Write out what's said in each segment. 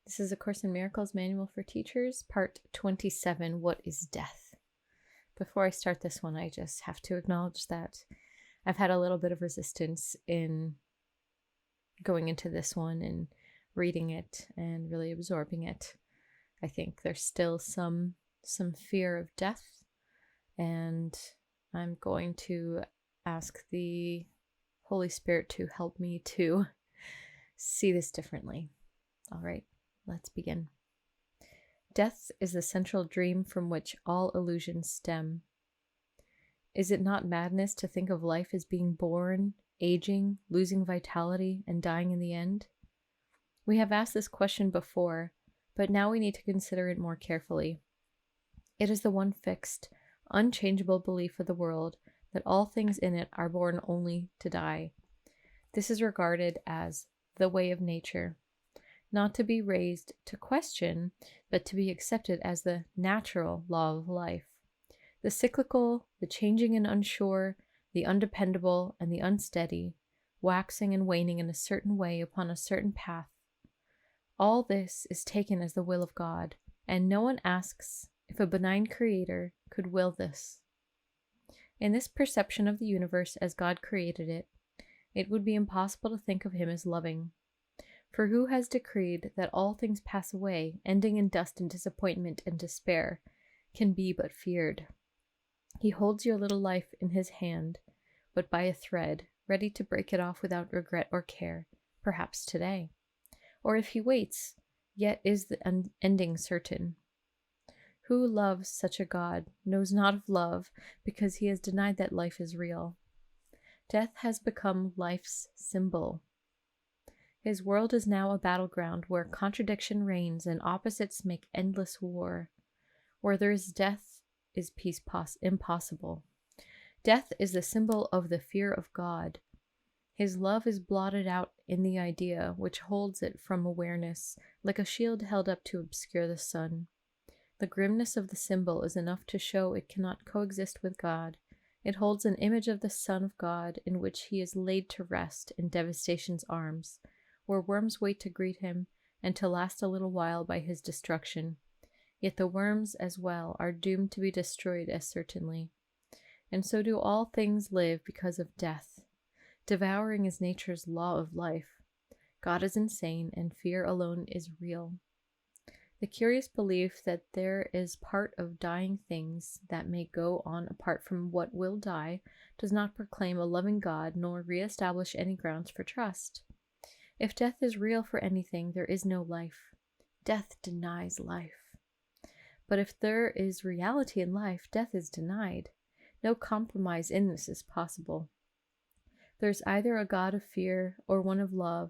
This is A Course in Miracles Manual for Teachers, Part 27, What is Death? Before I start this one, I just have to acknowledge that I've had a little bit of resistance in going into this one and reading it and really absorbing it. I think there's still some fear of death, and I'm going to ask the Holy Spirit to help me to see this differently. All right. Let's begin. Death is the central dream from which all illusions stem. Is it not madness to think of life as being born, aging, losing vitality, and dying in the end? We have asked this question before, but now we need to consider it more carefully. It is the one fixed, unchangeable belief of the world that all things in it are born only to die. This is regarded as the way of nature, not to be raised to question, but to be accepted as the natural law of life. The cyclical, the changing and unsure, the undependable and the unsteady, waxing and waning in a certain way upon a certain path. All this is taken as the will of God, and no one asks if a benign creator could will this. In this perception of the universe as God created it, it would be impossible to think of him as loving. For who has decreed that all things pass away, ending in dust and disappointment and despair, can be but feared? He holds your little life in his hand, but by a thread, ready to break it off without regret or care, perhaps today. Or if he waits, yet is the ending certain. Who loves such a God knows not of love, because he has denied that life is real. Death has become life's symbol. His world is now a battleground where contradiction reigns and opposites make endless war. Where there is death, is peace impossible. Death is the symbol of the fear of God. His love is blotted out in the idea, which holds it from awareness, like a shield held up to obscure the sun. The grimness of the symbol is enough to show it cannot coexist with God. It holds an image of the Son of God in which he is laid to rest in devastation's arms, where worms wait to greet him and to last a little while by his destruction. Yet the worms as well are doomed to be destroyed as certainly. And so do all things live because of death. Devouring is nature's law of life. God is insane and fear alone is real. The curious belief that there is part of dying things that may go on apart from what will die does not proclaim a loving God nor reestablish any grounds for trust. If death is real for anything, there is no life. Death denies life. But if there is reality in life, death is denied. No compromise in this is possible. There is either a God of fear or one of love.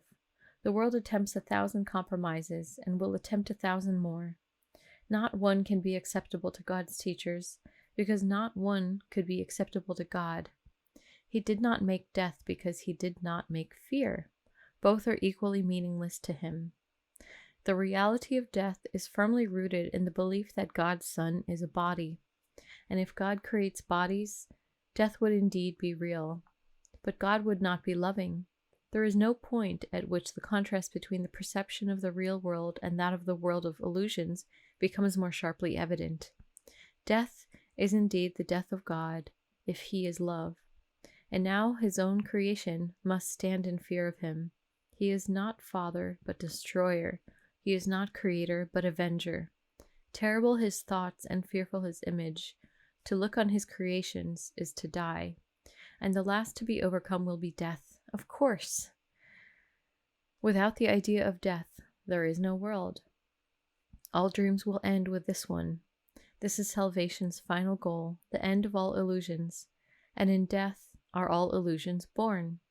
The world attempts 1,000 compromises and will attempt 1,000 more. Not one can be acceptable to God's teachers, because not one could be acceptable to God. He did not make death because he did not make fear. Both are equally meaningless to him. The reality of death is firmly rooted in the belief that God's Son is a body, and if God creates bodies, death would indeed be real. But God would not be loving. There is no point at which the contrast between the perception of the real world and that of the world of illusions becomes more sharply evident. Death is indeed the death of God, if he is love. And now his own creation must stand in fear of him. He is not father, but destroyer. He is not creator, but avenger. Terrible his thoughts and fearful his image. To look on his creations is to die. And the last to be overcome will be death, of course. Without the idea of death, there is no world. All dreams will end with this one. This is salvation's final goal, the end of all illusions. And in death are all illusions born.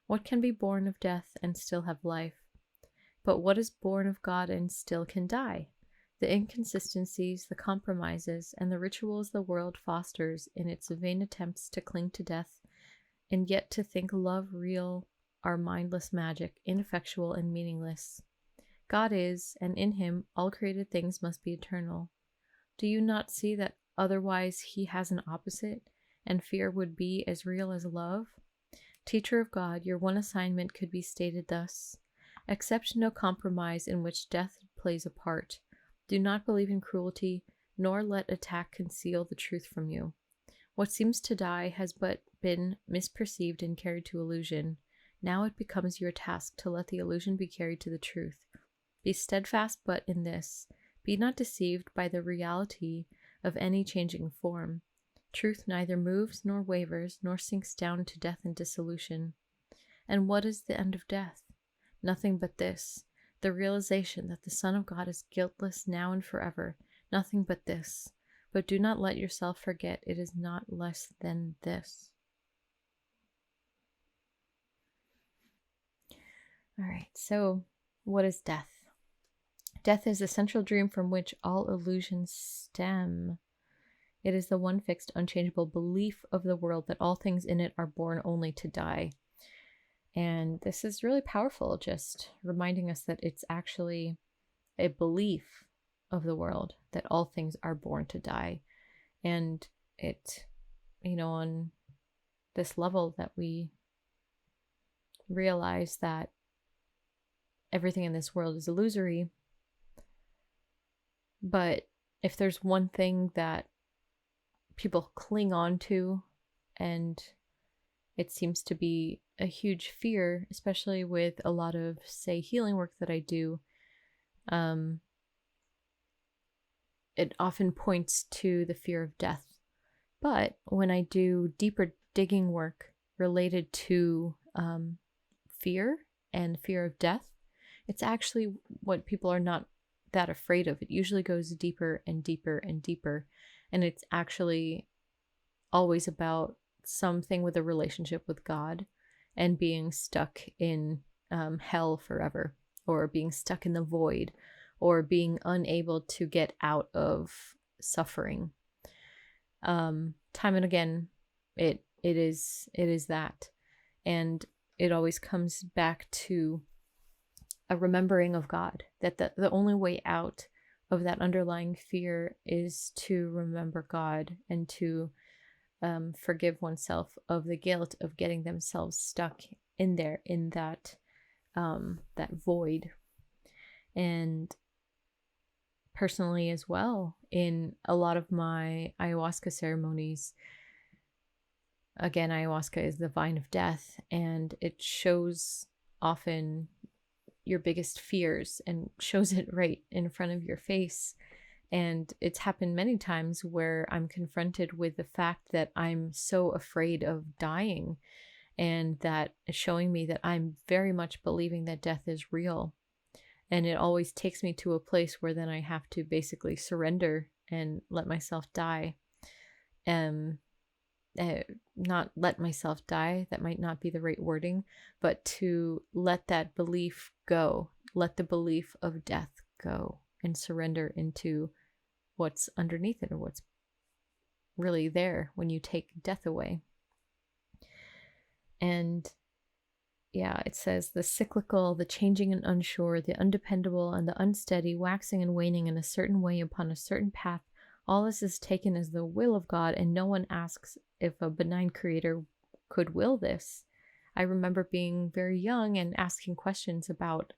What can be born of death and still have life? But what is born of God and still can die? The inconsistencies, the compromises, and the rituals the world fosters in its vain attempts to cling to death, and yet to think love real, are mindless magic, ineffectual and meaningless. God is, and in him all created things must be eternal. Do you not see that otherwise he has an opposite, and fear would be as real as love? Teacher of God, your one assignment could be stated thus: accept no compromise in which death plays a part. Do not believe in cruelty, nor let attack conceal the truth from you. What seems to die has but been misperceived and carried to illusion. Now it becomes your task to let the illusion be carried to the truth. Be steadfast but in this. Be not deceived by the reality of any changing form. Truth neither moves nor wavers, nor sinks down to death and dissolution. And what is the end of death? Nothing but this, the realization that the Son of God is guiltless now and forever. Nothing but this. But do not let yourself forget it is not less than this. All right, so what is death? Death is the central dream from which all illusions stem. It is the one fixed, unchangeable belief of the world that all things in it are born only to die. And this is really powerful, just reminding us that it's actually a belief of the world that all things are born to die. And it, on this level that we realize that everything in this world is illusory. But if there's one thing that people cling on to, and it seems to be a huge fear, especially with a lot of, say, healing work that I do, it often points to the fear of death. But when I do deeper digging work related to fear and fear of death, it's actually what people are not that afraid of. It usually goes deeper and deeper and deeper. And it's actually always about something with a relationship with God and being stuck in hell forever, or being stuck in the void, or being unable to get out of suffering. Time and again, it is that. And it always comes back to a remembering of God, that the only way out of that underlying fear is to remember God and to forgive oneself of the guilt of getting themselves stuck in there, in that void. And personally as well, in a lot of my ayahuasca ceremonies, again, ayahuasca is the vine of death, and it shows often your biggest fears and shows it right in front of your face. And it's happened many times where I'm confronted with the fact that I'm so afraid of dying, and that is showing me that I'm very much believing that death is real. And it always takes me to a place where then I have to basically surrender and let myself die. Not let myself die, that might not be the right wording, but to let that belief go, let the belief of death go, and surrender into what's underneath it, or what's really there when you take death away. And yeah, it says the cyclical, the changing and unsure, the undependable and the unsteady, waxing and waning in a certain way upon a certain path, all this is taken as the will of God, and no one asks if a benign creator could will this. I remember being very young and asking questions about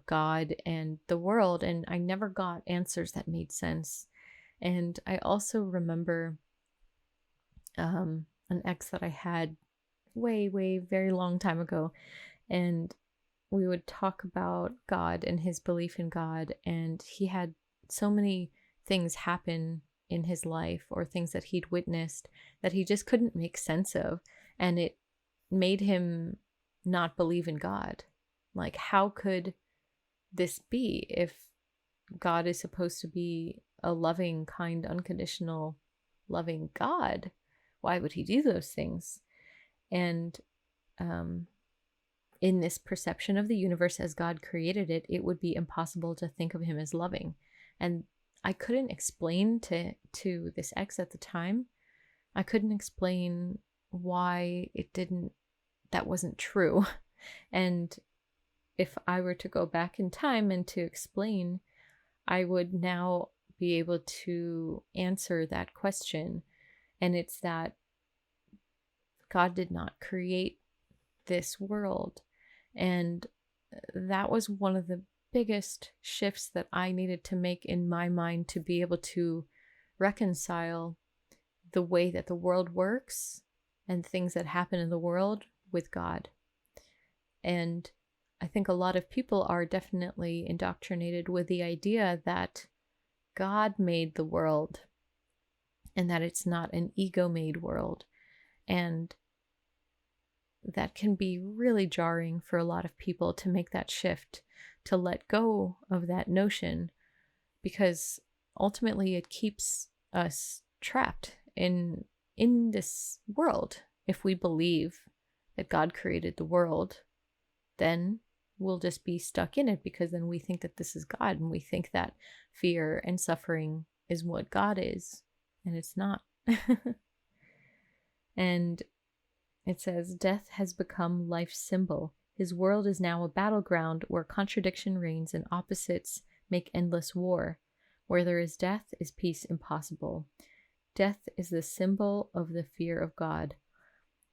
God and the world, and I never got answers that made sense. And I also remember an ex that I had way, very long time ago, and we would talk about God and his belief in God, and he had so many things happen in his life, or things that he'd witnessed, that he just couldn't make sense of, and it made him not believe in God. Like, how could this be if God is supposed to be a loving, kind, unconditional, loving God? Why would he do those things? And in this perception of the universe as God created it, it would be impossible to think of him as loving. And I couldn't explain to this ex at the time, I couldn't explain why that wasn't true. And if I were to go back in time and to explain, I would now be able to answer that question. And it's that God did not create this world. And that was one of the biggest shifts that I needed to make in my mind to be able to reconcile the way that the world works and things that happen in the world with God. And I think a lot of people are definitely indoctrinated with the idea that God made the world and that it's not an ego-made world. And that can be really jarring for a lot of people to make that shift, to let go of that notion, because ultimately it keeps us trapped in this world. If we believe that God created the world, then we'll just be stuck in it, because then we think that this is God, and we think that fear and suffering is what God is, and it's not. And it says, death has become life's symbol. His world is now a battleground where contradiction reigns and opposites make endless war. Where there is death, is peace impossible. Death is the symbol of the fear of God.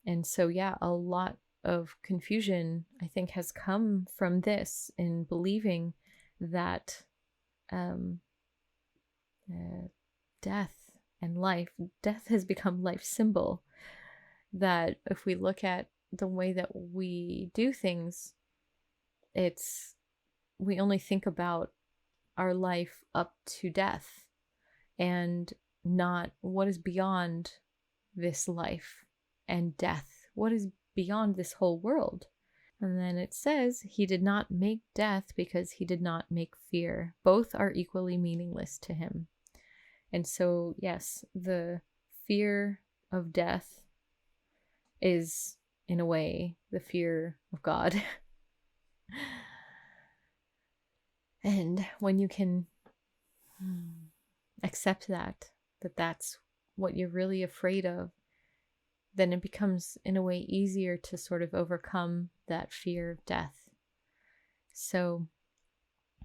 And so, yeah, a lot of confusion, I think, has come from this, in believing that death and life, death has become life's symbol. That if we look at the way that we do things, we only think about our life up to death and not what is beyond this life and death, what is beyond this whole world. And then it says, he did not make death because he did not make fear. Both are equally meaningless to him. And so, yes, the fear of death is, in a way, the fear of God. And when you can accept that that's what you're really afraid of, then it becomes, in a way, easier to sort of overcome that fear of death. So,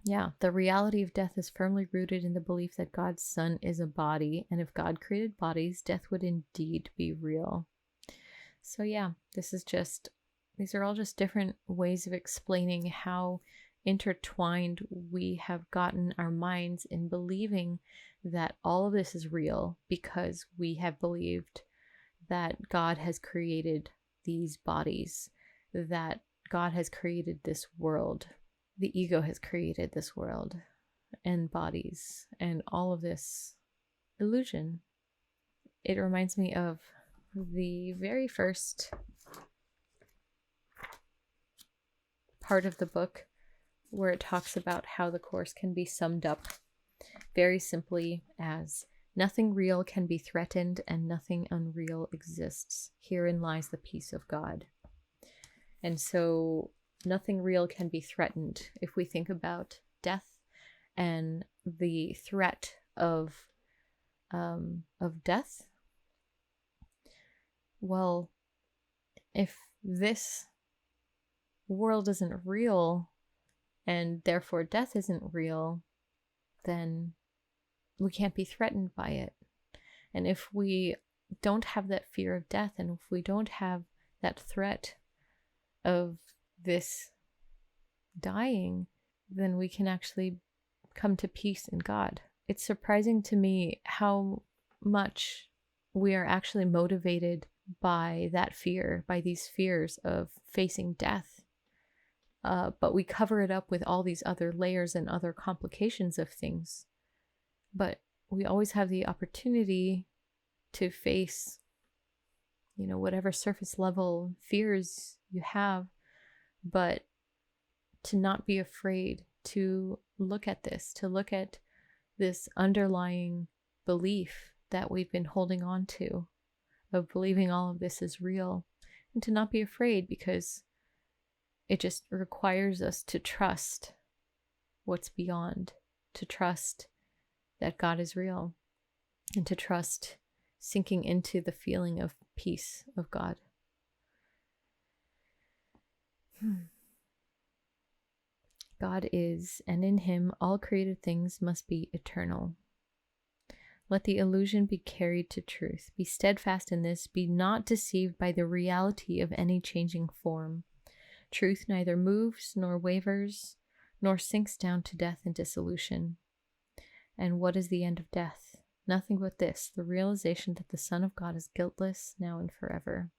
yeah, the reality of death is firmly rooted in the belief that God's Son is a body, and if God created bodies, death would indeed be real. So yeah, these are all just different ways of explaining how intertwined we have gotten our minds in believing that all of this is real, because we have believed that God has created these bodies, that God has created this world, the ego has created this world and bodies and all of this illusion. It reminds me of the very first part of the book, where it talks about how the Course can be summed up very simply as, nothing real can be threatened and nothing unreal exists. Herein lies the peace of God. And so nothing real can be threatened. If we think about death and the threat of death, well, if this world isn't real and therefore death isn't real, then we can't be threatened by it. And if we don't have that fear of death, and if we don't have that threat of this dying, then we can actually come to peace in God. It's surprising to me how much we are actually motivated by that fear, by these fears of facing death. But we cover it up with all these other layers and other complications of things. But we always have the opportunity to face, whatever surface level fears you have, but to not be afraid to look at this underlying belief that we've been holding on to, of believing all of this is real, and to not be afraid, because it just requires us to trust what's beyond, to trust that God is real, and to trust sinking into the feeling of peace of God. God is, and in him all created things must be eternal. Let the illusion be carried to truth. Be steadfast in this. Be not deceived by the reality of any changing form. Truth neither moves nor wavers, nor sinks down to death and dissolution. And what is the end of death? Nothing but this, the realization that the Son of God is guiltless now and forever.